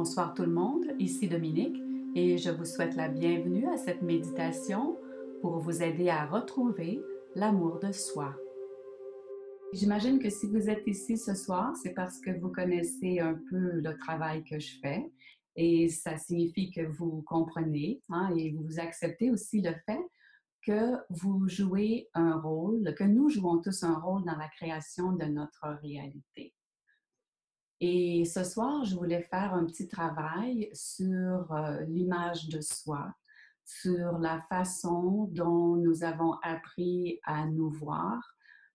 Bonsoir tout le monde, ici Dominique et je vous souhaite la bienvenue à cette méditation pour vous aider à retrouver l'amour de soi. J'imagine que si vous êtes ici ce soir, c'est parce que vous connaissez un peu le travail que je fais et ça signifie que vous comprenez et vous acceptez aussi le fait que vous jouez un rôle, que nous jouons tous un rôle dans la création de notre réalité. Et ce soir, je voulais faire un petit travail sur l'image de soi, sur la façon dont nous avons appris à nous voir,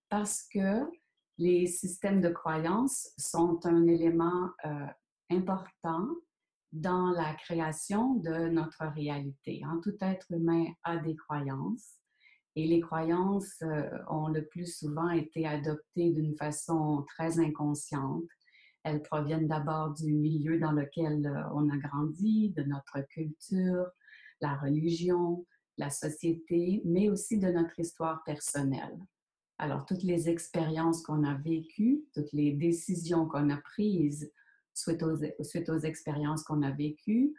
parce que les systèmes de croyances sont un élément important dans la création de notre réalité. Tout être humain a des croyances et les croyances ont le plus souvent été adoptées d'une façon très inconsciente. Elles proviennent d'abord du milieu dans lequel on a grandi, de notre culture, la religion, la société, mais aussi de notre histoire personnelle. Alors, toutes les expériences qu'on a vécues, toutes les décisions qu'on a prises suite aux expériences qu'on a vécues,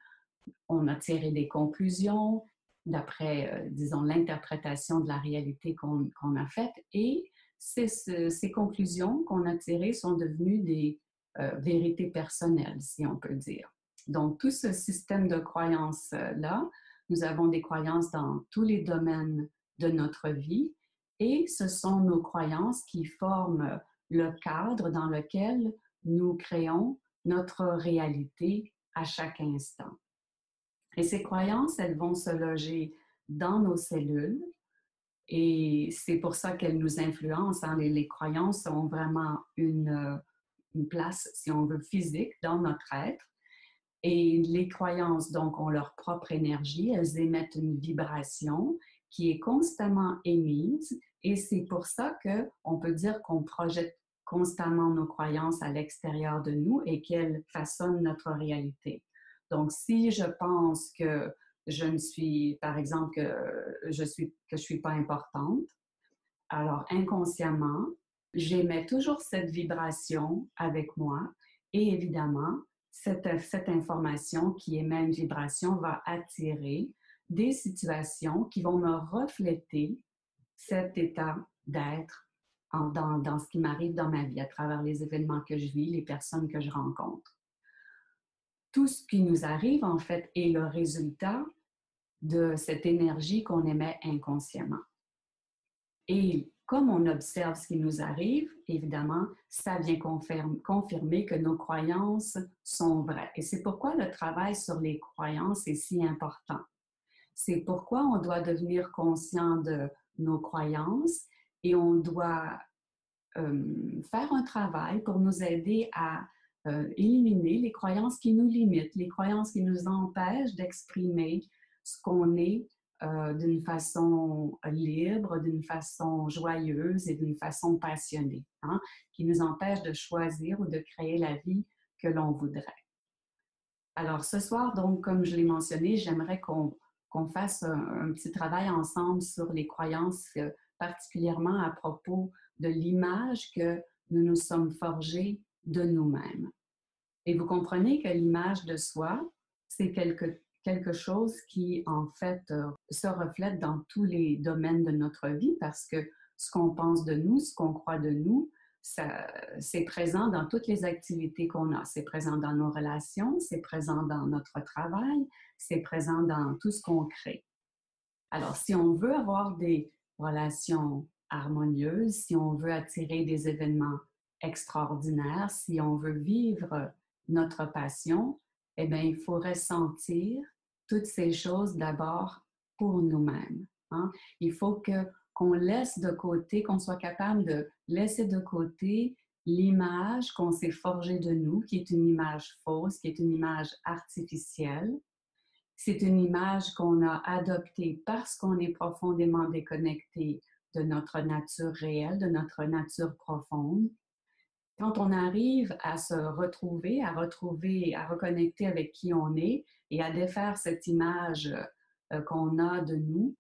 on a tiré des conclusions d'après, disons, l'interprétation de la réalité qu'on a faite et ces conclusions qu'on a tirées sont devenues des vérité personnelle, si on peut dire. Donc, tout ce système de croyances-là, nous avons des croyances dans tous les domaines de notre vie et ce sont nos croyances qui forment le cadre dans lequel nous créons notre réalité à chaque instant. Et ces croyances, elles vont se loger dans nos cellules et c'est pour ça qu'elles nous influencent. Les croyances ont vraiment une place, si on veut, physique dans notre être. Et les croyances, donc, ont leur propre énergie. Elles émettent une vibration qui est constamment émise. Et c'est pour ça qu'on peut dire qu'on projette constamment nos croyances à l'extérieur de nous et qu'elles façonnent notre réalité. Donc, si je pense que je ne suis, par exemple, que je suis pas importante, alors inconsciemment, j'émets toujours cette vibration avec moi et évidemment, cette information qui émet une vibration va attirer des situations qui vont me refléter cet état d'être dans ce qui m'arrive dans ma vie à travers les événements que je vis, les personnes que je rencontre. Tout ce qui nous arrive, en fait, est le résultat de cette énergie qu'on émet inconsciemment. Et comme on observe ce qui nous arrive, évidemment, ça vient confirmer que nos croyances sont vraies. Et c'est pourquoi le travail sur les croyances est si important. C'est pourquoi on doit devenir conscient de nos croyances et on doit faire un travail pour nous aider à éliminer les croyances qui nous limitent, les croyances qui nous empêchent d'exprimer ce qu'on est d'une façon libre, d'une façon joyeuse et d'une façon passionnée, qui nous empêchent de choisir ou de créer la vie que l'on voudrait. Alors ce soir, donc, comme je l'ai mentionné, j'aimerais qu'on fasse un petit travail ensemble sur les croyances, particulièrement à propos de l'image que nous nous sommes forgés de nous-mêmes. Et vous comprenez que l'image de soi, c'est quelque chose qui, en fait, se reflète dans tous les domaines de notre vie parce que ce qu'on pense de nous, ce qu'on croit de nous, c'est présent dans toutes les activités qu'on a. C'est présent dans nos relations, c'est présent dans notre travail, c'est présent dans tout ce qu'on crée. Alors, si on veut avoir des relations harmonieuses, si on veut attirer des événements extraordinaires, si on veut vivre notre passion, eh bien, il faut ressentir toutes ces choses d'abord pour nous-mêmes. Il faut qu'on laisse de côté, qu'on soit capable de laisser de côté l'image qu'on s'est forgée de nous, qui est une image fausse, qui est une image artificielle. C'est une image qu'on a adoptée parce qu'on est profondément déconnecté de notre nature réelle, de notre nature profonde. Quand on arrive à se retrouver, à reconnecter avec qui on est et à défaire cette image qu'on a de nous,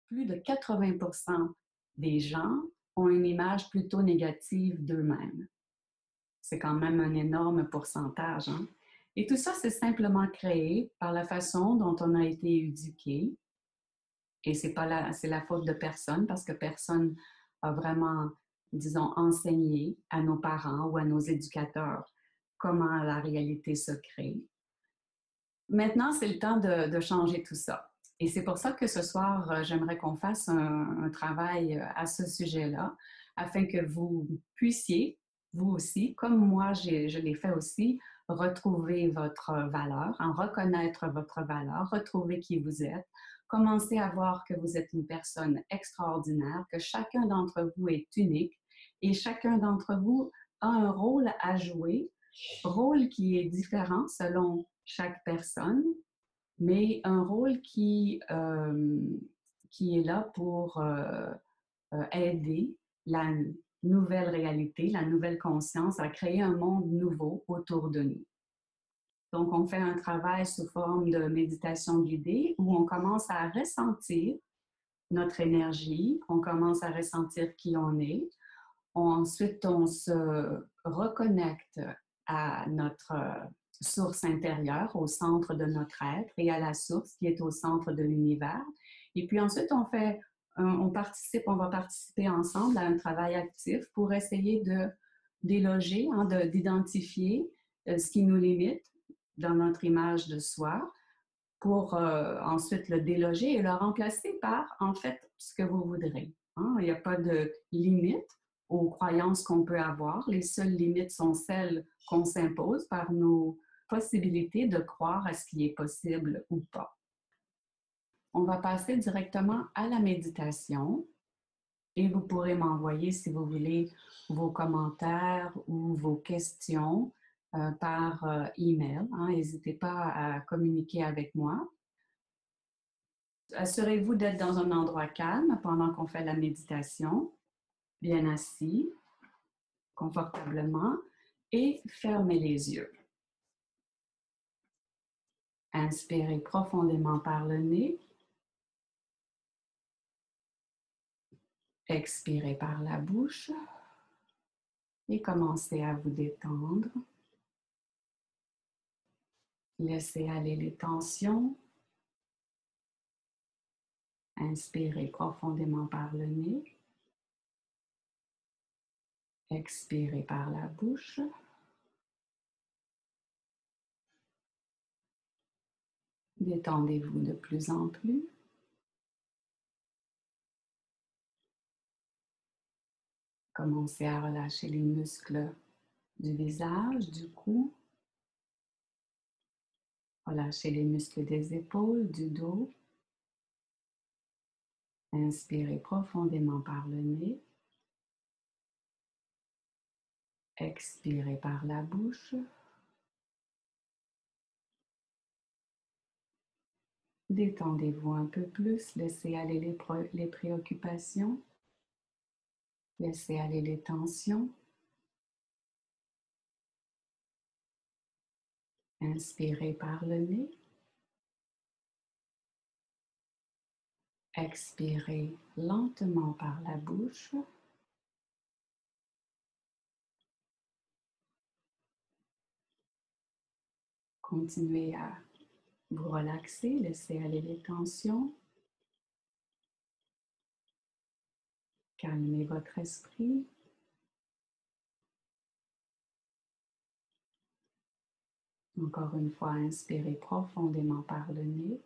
plus de 80% des gens ont une image plutôt négative d'eux-mêmes. C'est quand même un énorme pourcentage. Et tout ça, c'est simplement créé par la façon dont on a été éduqué. Et c'est la faute de personne parce que personne a vraiment, disons, enseigné à nos parents ou à nos éducateurs comment la réalité se crée. Maintenant, c'est le temps de changer tout ça. Et c'est pour ça que ce soir, j'aimerais qu'on fasse un travail à ce sujet-là, afin que vous puissiez, vous aussi, comme moi, je l'ai fait aussi, retrouver votre valeur, en reconnaître votre valeur, retrouver qui vous êtes, commencer à voir que vous êtes une personne extraordinaire, que chacun d'entre vous est unique et chacun d'entre vous a un rôle à jouer, rôle qui est différent selon chaque personne, mais un rôle qui est là pour aider la nouvelle réalité, la nouvelle conscience à créer un monde nouveau autour de nous. Donc, on fait un travail sous forme de méditation guidée où on commence à ressentir notre énergie, on commence à ressentir qui on est. Ensuite, on se reconnecte à notre source intérieure, au centre de notre être et à la source qui est au centre de l'univers. Et puis ensuite, on va participer ensemble à un travail actif pour essayer de déloger, hein, d'identifier ce qui nous limite dans notre image de soi pour ensuite le déloger et le remplacer par, en fait, ce que vous voudrez. Hein? Il n'y a pas de limite aux croyances qu'on peut avoir. Les seules limites sont celles qu'on s'impose par nos possibilités de croire à ce qui est possible ou pas. On va passer directement à la méditation et vous pourrez m'envoyer, si vous voulez, vos commentaires ou vos questions par email. Hein? N'hésitez pas à communiquer avec moi. Assurez-vous d'être dans un endroit calme pendant qu'on fait la méditation, bien assis, confortablement, et fermez les yeux. Inspirez profondément par le nez. Expirez par la bouche et commencez à vous détendre. Laissez aller les tensions. Inspirez profondément par le nez. Expirez par la bouche. Détendez-vous de plus en plus. Commencez à relâcher les muscles du visage, du cou. Relâchez les muscles des épaules, du dos. Inspirez profondément par le nez. Expirez par la bouche. Détendez-vous un peu plus, laissez aller les préoccupations, laissez aller les tensions. Inspirez par le nez. Expirez lentement par la bouche. Continuez à vous relaxer, laissez aller les tensions. Calmez votre esprit. Encore une fois, inspirez profondément par le nez.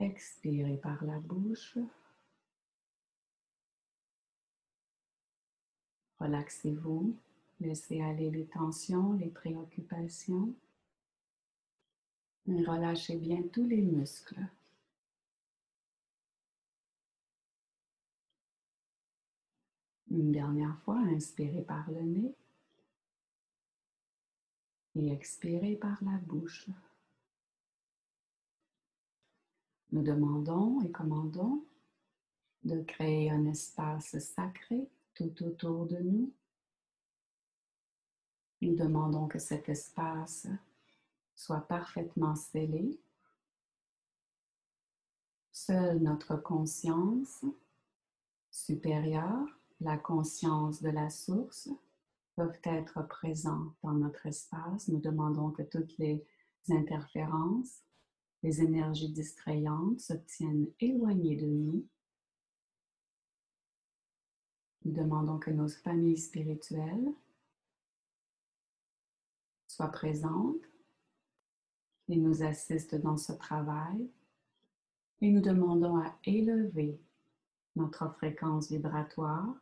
Expirez par la bouche. Relaxez-vous. Laissez aller les tensions, les préoccupations. Et relâchez bien tous les muscles. Une dernière fois, inspirez par le nez et expirez par la bouche. Nous demandons et commandons de créer un espace sacré tout autour de nous. Nous demandons que cet espace soit parfaitement scellé. Seule notre conscience supérieure, la conscience de la source, peuvent être présents dans notre espace. Nous demandons que toutes les interférences, les énergies distrayantes se tiennent éloignées de nous. Nous demandons que nos familles spirituelles soient présentes et nous assistent dans ce travail. Et nous demandons à élever notre fréquence vibratoire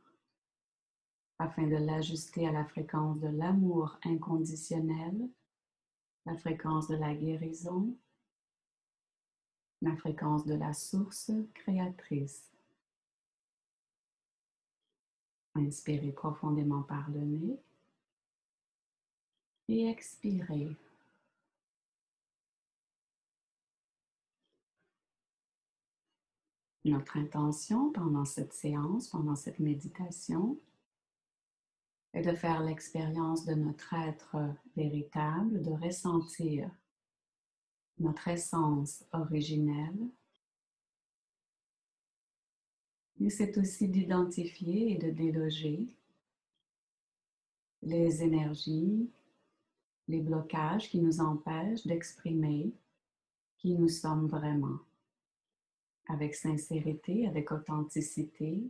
afin de l'ajuster à la fréquence de l'amour inconditionnel, la fréquence de la guérison, la fréquence de la source créatrice. Inspirez profondément par le nez et expirez. Notre intention pendant cette séance, pendant cette méditation, est de faire l'expérience de notre être véritable, de ressentir notre essence originelle. Mais c'est aussi d'identifier et de déloger les énergies, les blocages qui nous empêchent d'exprimer qui nous sommes vraiment, avec sincérité, avec authenticité,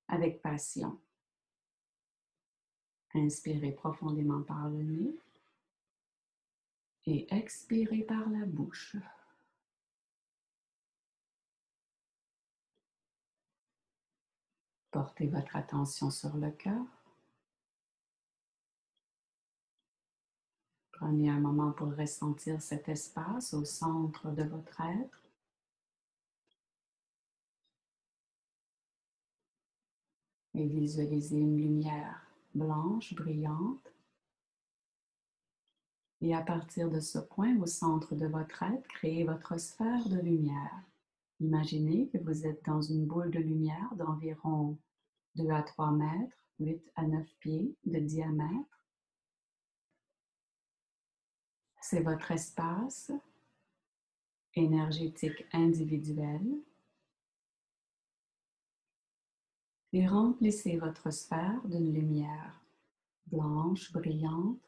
avec passion. Inspirez profondément par le nez et expirez par la bouche. Portez votre attention sur le cœur. Prenez un moment pour ressentir cet espace au centre de votre être. Et visualisez une lumière blanche, brillante. Et à partir de ce point au centre de votre être, créez votre sphère de lumière. Imaginez que vous êtes dans une boule de lumière d'environ 2 à 3 mètres, 8 à 9 pieds de diamètre. C'est votre espace énergétique individuel. Et remplissez votre sphère d'une lumière blanche, brillante.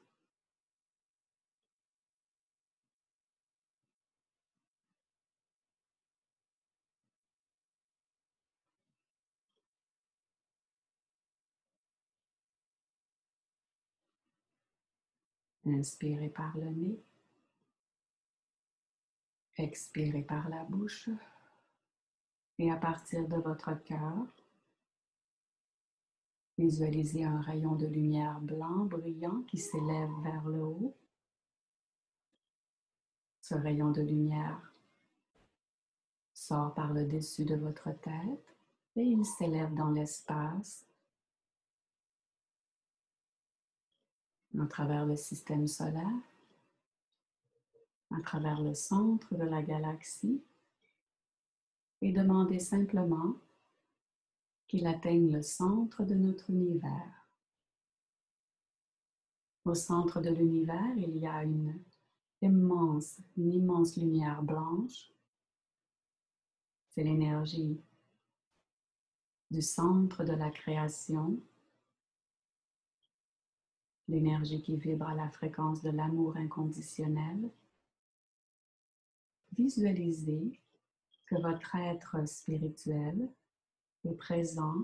Inspirez par le nez. Expirez par la bouche. Et à partir de votre cœur, visualisez un rayon de lumière blanc brillant qui s'élève vers le haut. Ce rayon de lumière sort par le dessus de votre tête et il s'élève dans l'espace à travers le système solaire, à travers le centre de la galaxie et demandez simplement qu'il atteigne le centre de notre univers. Au centre de l'univers, il y a une immense lumière blanche. C'est l'énergie du centre de la création, l'énergie qui vibre à la fréquence de l'amour inconditionnel. Visualisez que votre être spirituel est présent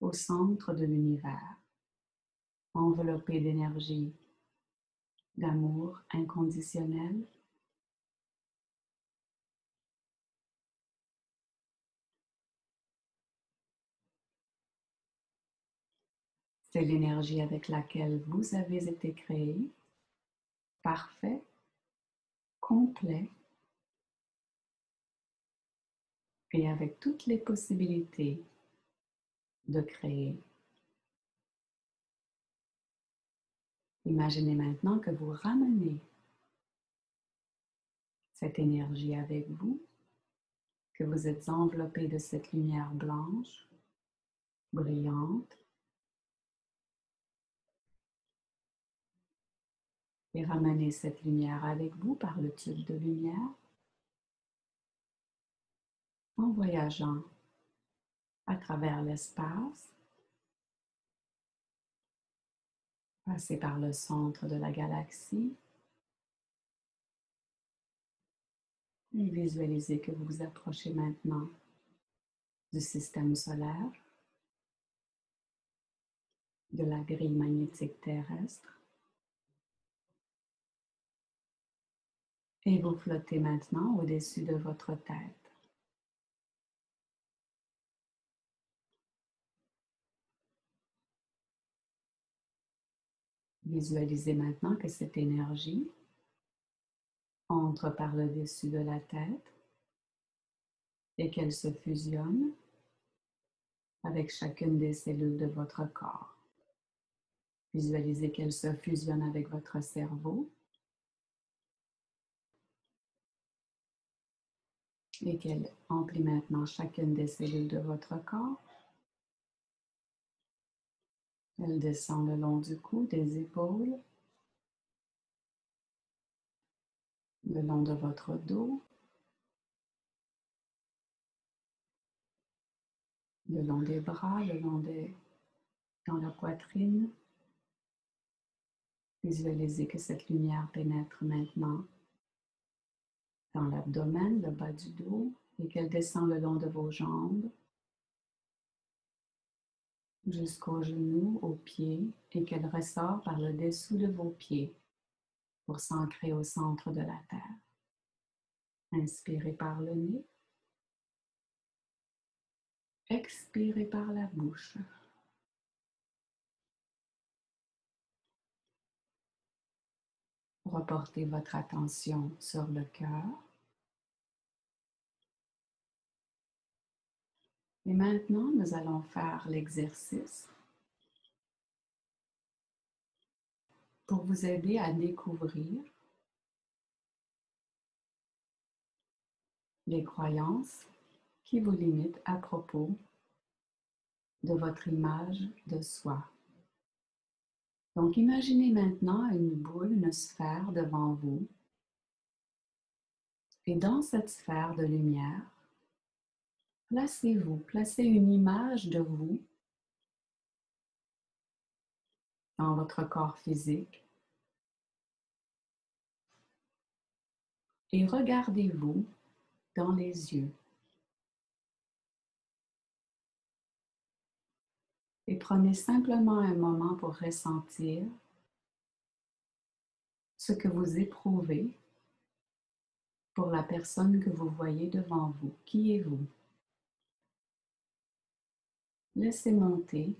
au centre de l'univers, enveloppé d'énergie, d'amour inconditionnel. C'est l'énergie avec laquelle vous avez été créé, parfait, complet et avec toutes les possibilités de créer. Imaginez maintenant que vous ramenez cette énergie avec vous, que vous êtes enveloppé de cette lumière blanche, brillante, et ramenez cette lumière avec vous par le tube de lumière en voyageant à travers l'espace Passez par le centre de la galaxie et visualisez que vous vous approchez maintenant du système solaire, de la grille magnétique terrestre, et vous flottez maintenant au-dessus de votre tête. Visualisez maintenant que cette énergie entre par le dessus de la tête et qu'elle se fusionne avec chacune des cellules de votre corps. Visualisez qu'elle se fusionne avec votre cerveau et qu'elle emplit maintenant chacune des cellules de votre corps. Elle descend le long du cou, des épaules, le long de votre dos, le long des bras, dans la poitrine. Visualisez que cette lumière pénètre maintenant dans l'abdomen, le bas du dos, et qu'elle descend le long de vos jambes, jusqu'aux genoux, aux pieds, et qu'elle ressort par le dessous de vos pieds pour s'ancrer au centre de la terre. Inspirez par le nez, expirez par la bouche. Reportez votre attention sur le cœur. Et maintenant, nous allons faire l'exercice pour vous aider à découvrir les croyances qui vous limitent à propos de votre image de soi. Donc, imaginez maintenant une boule, une sphère devant vous. Et dans cette sphère de lumière, placez une image de vous dans votre corps physique et regardez-vous dans les yeux. Et prenez simplement un moment pour ressentir ce que vous éprouvez pour la personne que vous voyez devant vous. Qui êtes-vous? Laissez monter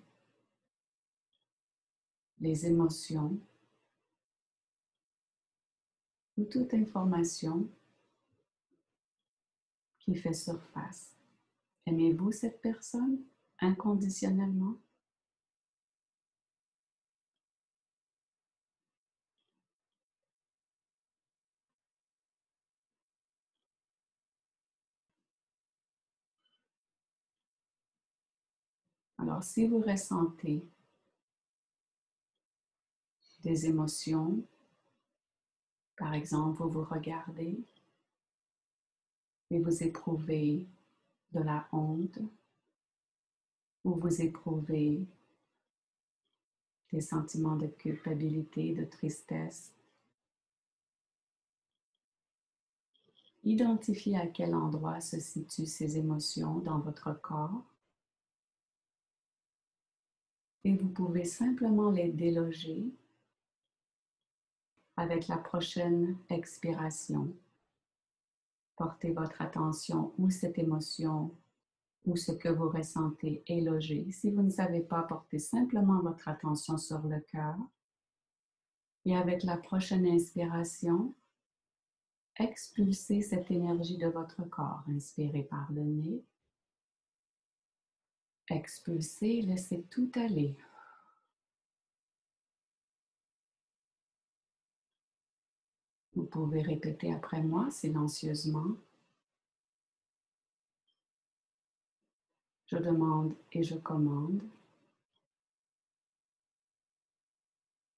les émotions ou toute information qui fait surface. Aimez-vous cette personne inconditionnellement? Alors, si vous ressentez des émotions, par exemple, vous vous regardez et vous éprouvez de la honte ou vous éprouvez des sentiments de culpabilité, de tristesse, identifiez à quel endroit se situent ces émotions dans votre corps et vous pouvez simplement les déloger avec la prochaine expiration. Portez votre attention où cette émotion ou ce que vous ressentez est logé. Si vous ne savez pas, portez simplement votre attention sur le cœur et avec la prochaine inspiration, expulsez cette énergie de votre corps. Inspirez par le nez. Expulsez, laissez tout aller. Vous pouvez répéter après moi silencieusement. Je demande et je commande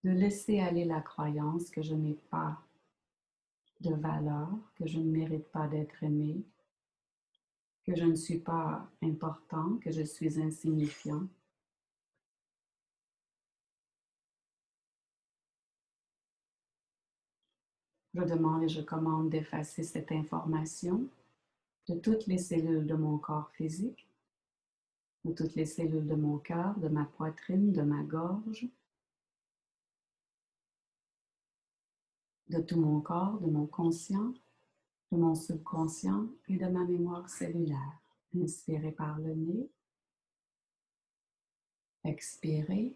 de laisser aller la croyance que je n'ai pas de valeur, que je ne mérite pas d'être aimé, que je ne suis pas important, que je suis insignifiant. Je demande et je commande d'effacer cette information de toutes les cellules de mon corps physique, de toutes les cellules de mon cœur, de ma poitrine, de ma gorge, de tout mon corps, de mon conscient, de mon subconscient et de ma mémoire cellulaire. Inspirez par le nez, expirez.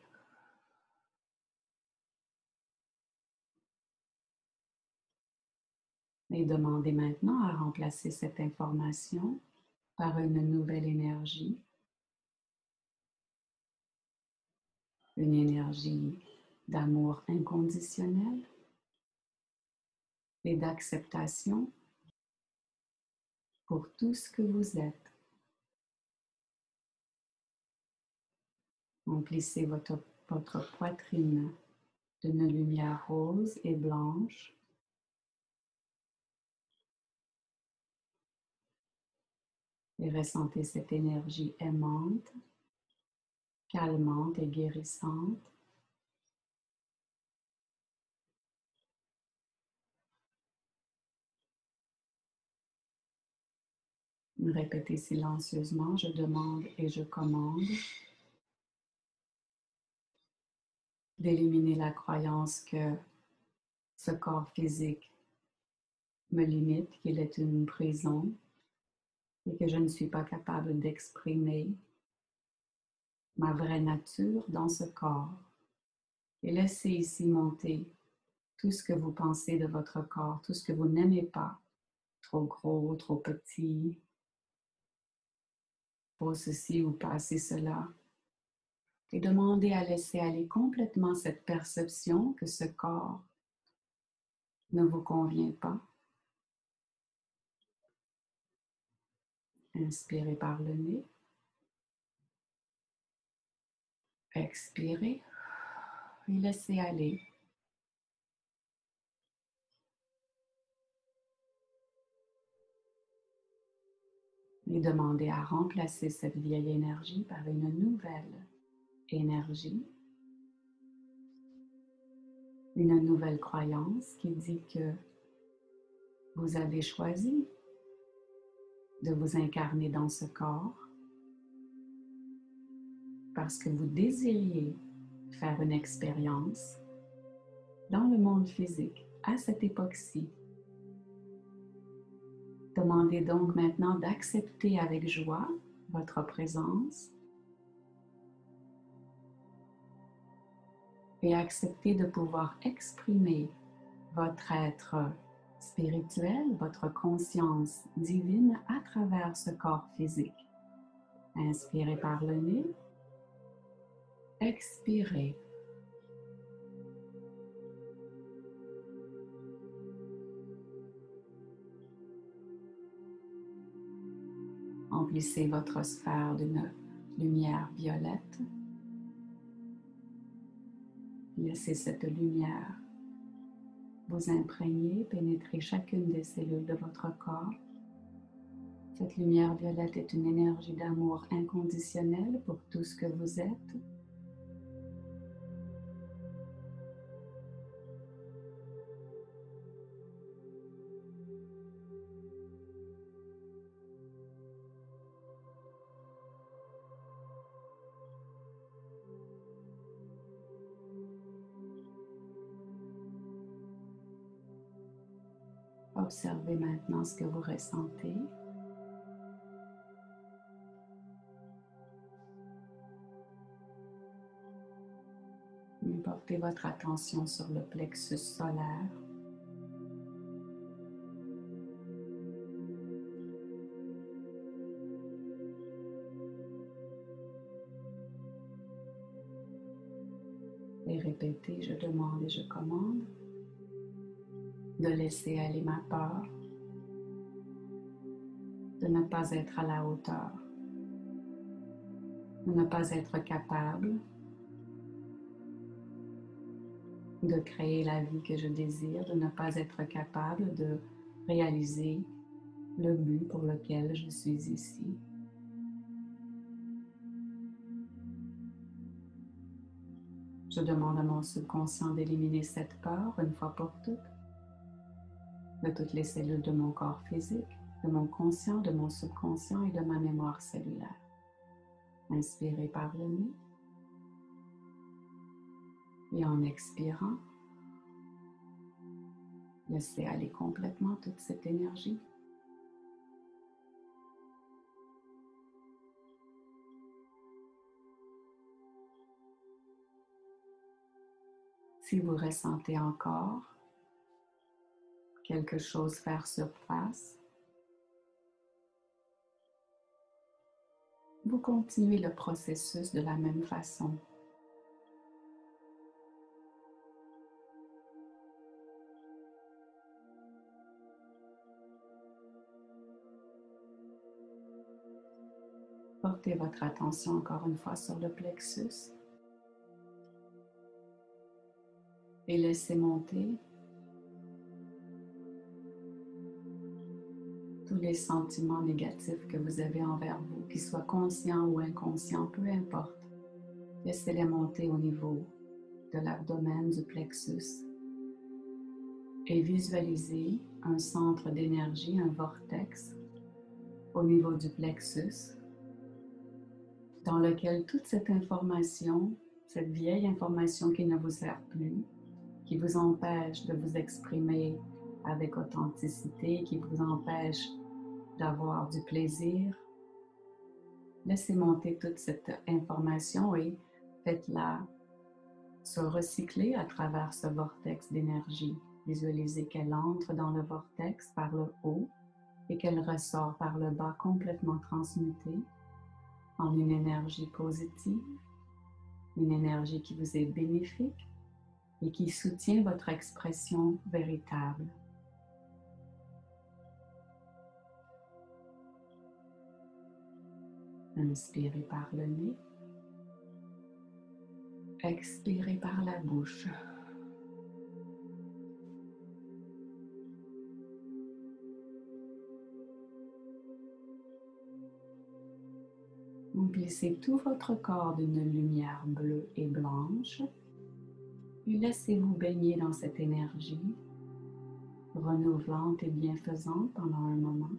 Et demandez maintenant à remplacer cette information par une nouvelle énergie, une énergie d'amour inconditionnel et d'acceptation pour tout ce que vous êtes. Remplissez votre poitrine d'une lumière rose et blanche. Et ressentez cette énergie aimante, calmante et guérissante. Répétez silencieusement, je demande et je commande d'éliminer la croyance que ce corps physique me limite, qu'il est une prison et que je ne suis pas capable d'exprimer ma vraie nature dans ce corps. Et laissez ici monter tout ce que vous pensez de votre corps, tout ce que vous n'aimez pas, trop gros, trop petit, trop ceci ou pas assez cela. Et demandez à laisser aller complètement cette perception que ce corps ne vous convient pas. Inspirez par le nez. Expirez et laissez aller. Et demandez à remplacer cette vieille énergie par une nouvelle énergie, une nouvelle croyance qui dit que vous avez choisi de vous incarner dans ce corps parce que vous désiriez faire une expérience dans le monde physique à cette époque-ci. Demandez donc maintenant d'accepter avec joie votre présence et accepter de pouvoir exprimer votre être spirituel, votre conscience divine à travers ce corps physique. Inspirez par le nez, expirez. Remplissez votre sphère d'une lumière violette. Laissez cette lumière vous imprégner, pénétrer chacune des cellules de votre corps. Cette lumière violette est une énergie d'amour inconditionnel pour tout ce que vous êtes. Observez maintenant ce que vous ressentez. Et portez votre attention sur le plexus solaire. Et répétez, je demande et je commande de laisser aller ma peur, de ne pas être à la hauteur, de ne pas être capable de créer la vie que je désire, de ne pas être capable de réaliser le but pour lequel je suis ici. Je demande à mon subconscient d'éliminer cette peur une fois pour toutes. de toutes les cellules de mon corps physique, de mon conscient, de mon subconscient et de ma mémoire cellulaire. Inspirez par le nez et en expirant, laissez aller complètement toute cette énergie. Si vous ressentez encore quelque chose faire surface, vous continuez le processus de la même façon. Portez votre attention encore une fois sur le plexus et laissez monter tous les sentiments négatifs que vous avez envers vous, qu'ils soient conscients ou inconscients, peu importe. Laissez-les monter au niveau de l'abdomen, du plexus et visualisez un centre d'énergie, un vortex au niveau du plexus dans lequel toute cette information, cette vieille information qui ne vous sert plus, qui vous empêche de vous exprimer avec authenticité, qui vous empêche d'avoir du plaisir, laissez monter toute cette information et faites-la se recycler à travers ce vortex d'énergie. Visualisez qu'elle entre dans le vortex par le haut et qu'elle ressort par le bas complètement transmutée en une énergie positive, une énergie qui vous est bénéfique et qui soutient votre expression véritable. Inspirez par le nez, expirez par la bouche. Remplissez tout votre corps d'une lumière bleue et blanche, puis laissez-vous baigner dans cette énergie renouvelante et bienfaisante pendant un moment.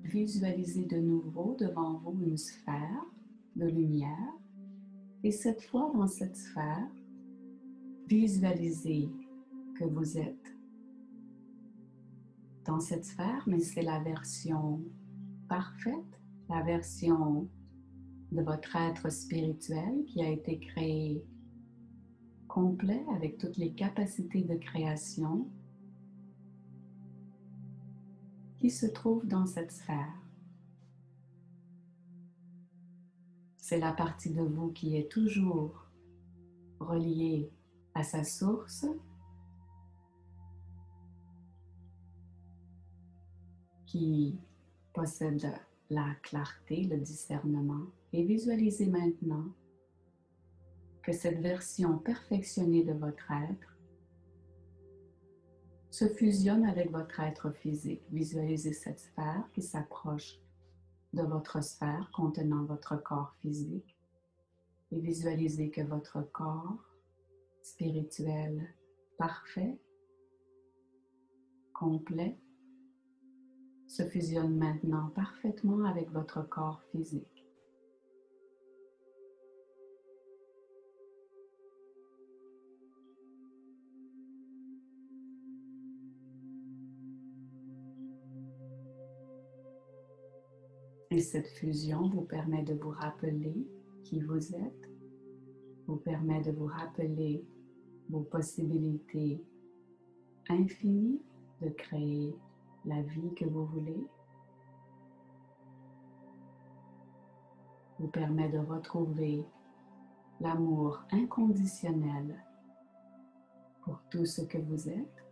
Visualisez de nouveau devant vous une sphère de lumière et cette fois dans cette sphère, visualisez que vous êtes dans cette sphère, mais c'est la version parfaite, la version de votre être spirituel qui a été créé complet avec toutes les capacités de création qui se trouve dans cette sphère. C'est la partie de vous qui est toujours reliée à sa source, qui possède la clarté, le discernement. Et visualisez maintenant que cette version perfectionnée de votre être se fusionne avec votre être physique. Visualisez cette sphère qui s'approche de votre sphère contenant votre corps physique et visualisez que votre corps spirituel parfait, complet, se fusionne maintenant parfaitement avec votre corps physique. Et cette fusion vous permet de vous rappeler qui vous êtes, vous permet de vous rappeler vos possibilités infinies de créer la vie que vous voulez, vous permet de retrouver l'amour inconditionnel pour tout ce que vous êtes.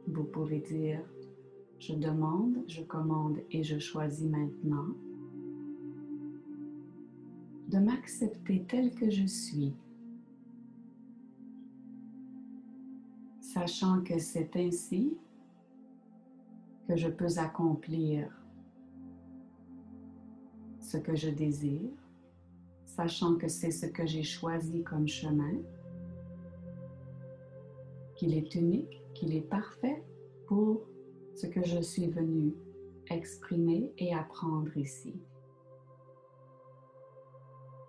Vous pouvez dire « Je demande, je commande et je choisis maintenant de m'accepter tel que je suis, sachant que c'est ainsi que je peux accomplir ce que je désire, sachant que c'est ce que j'ai choisi comme chemin, qu'il est unique, qu'il est parfait pour ce que je suis venue exprimer et apprendre ici.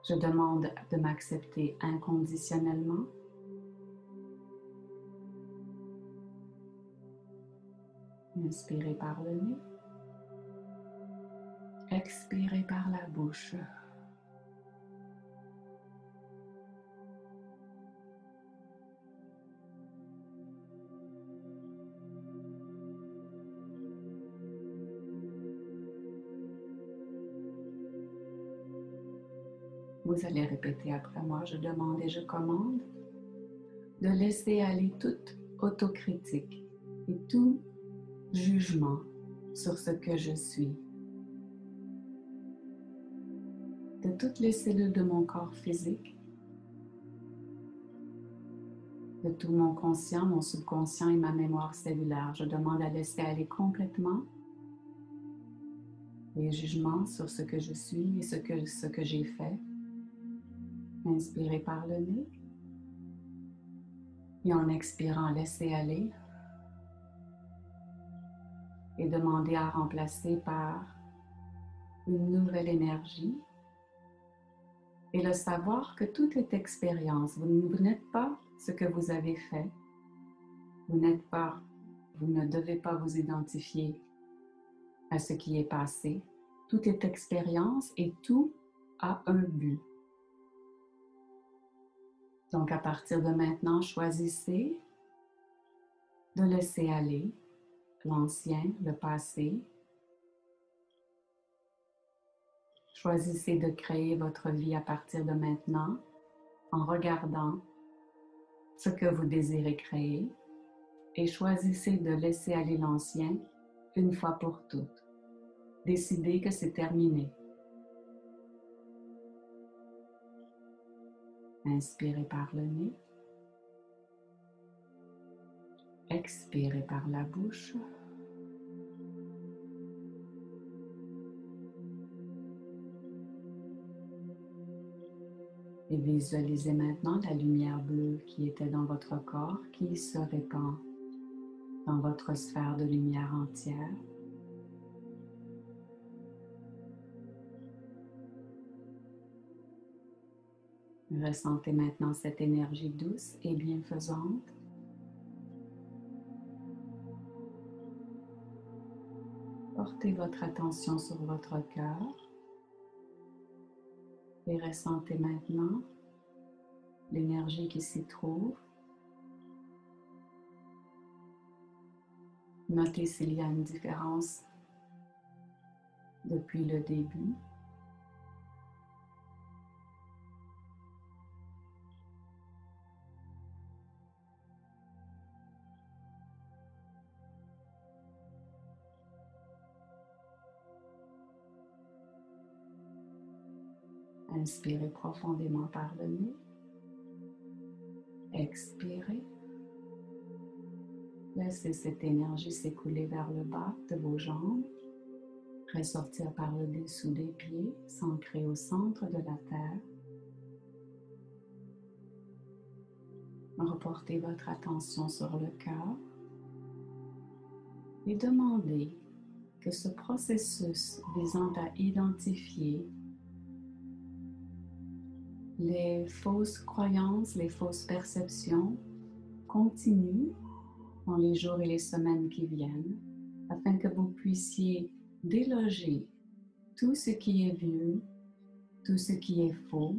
Je demande de m'accepter inconditionnellement. Inspirez par le nez. Expirez par la bouche. Vous allez répéter après moi, je demande et je commande de laisser aller toute autocritique et tout jugement sur ce que je suis. De toutes les cellules de mon corps physique, de tout mon conscient, mon subconscient et ma mémoire cellulaire, je demande à laisser aller complètement les jugements sur ce que je suis et ce que j'ai fait. Inspirez par le nez et en expirant, laissez aller et demandez à remplacer par une nouvelle énergie et le savoir que tout est expérience. Vous n'êtes pas ce que vous avez fait. Vous ne devez pas vous identifier à ce qui est passé. Tout est expérience et tout a un but. Donc, à partir de maintenant, choisissez de laisser aller l'ancien, le passé. Choisissez de créer votre vie à partir de maintenant en regardant ce que vous désirez créer et choisissez de laisser aller l'ancien une fois pour toutes. Décidez que c'est terminé. Inspirez par le nez. Expirez par la bouche. Et visualisez maintenant la lumière bleue qui était dans votre corps qui se répand dans votre sphère de lumière entière. Ressentez maintenant cette énergie douce et bienfaisante. Portez votre attention sur votre cœur et ressentez maintenant l'énergie qui s'y trouve. Notez s'il y a une différence depuis le début. Inspirez profondément par le nez. Expirez. Laissez cette énergie s'écouler vers le bas de vos jambes, ressortir par le dessous des pieds, s'ancrer au centre de la terre. Reportez votre attention sur le cœur et demandez que ce processus visant à identifier les fausses croyances, les fausses perceptions continue dans les jours et les semaines qui viennent afin que vous puissiez déloger tout ce qui est vieux, tout ce qui est faux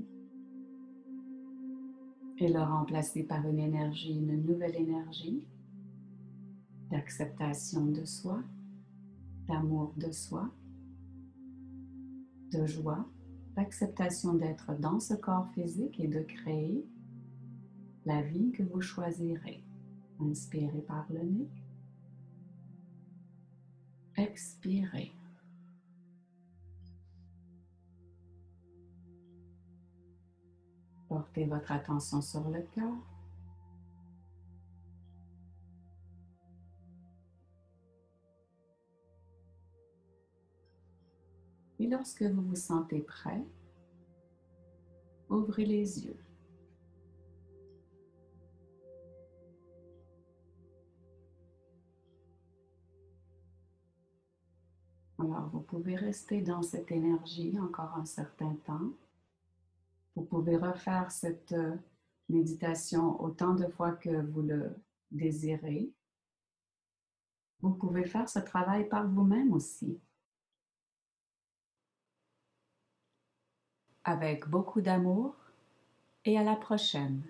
et le remplacer par une énergie, une nouvelle énergie d'acceptation de soi, d'amour de soi, de joie, d'acceptation d'être dans ce corps physique et de créer la vie que vous choisirez. Inspirez par le nez. Expirez. Portez votre attention sur le cœur. Et lorsque vous vous sentez prêt, ouvrez les yeux. Alors, vous pouvez rester dans cette énergie encore un certain temps. Vous pouvez refaire cette méditation autant de fois que vous le désirez. Vous pouvez faire ce travail par vous-même aussi. Avec beaucoup d'amour et à la prochaine.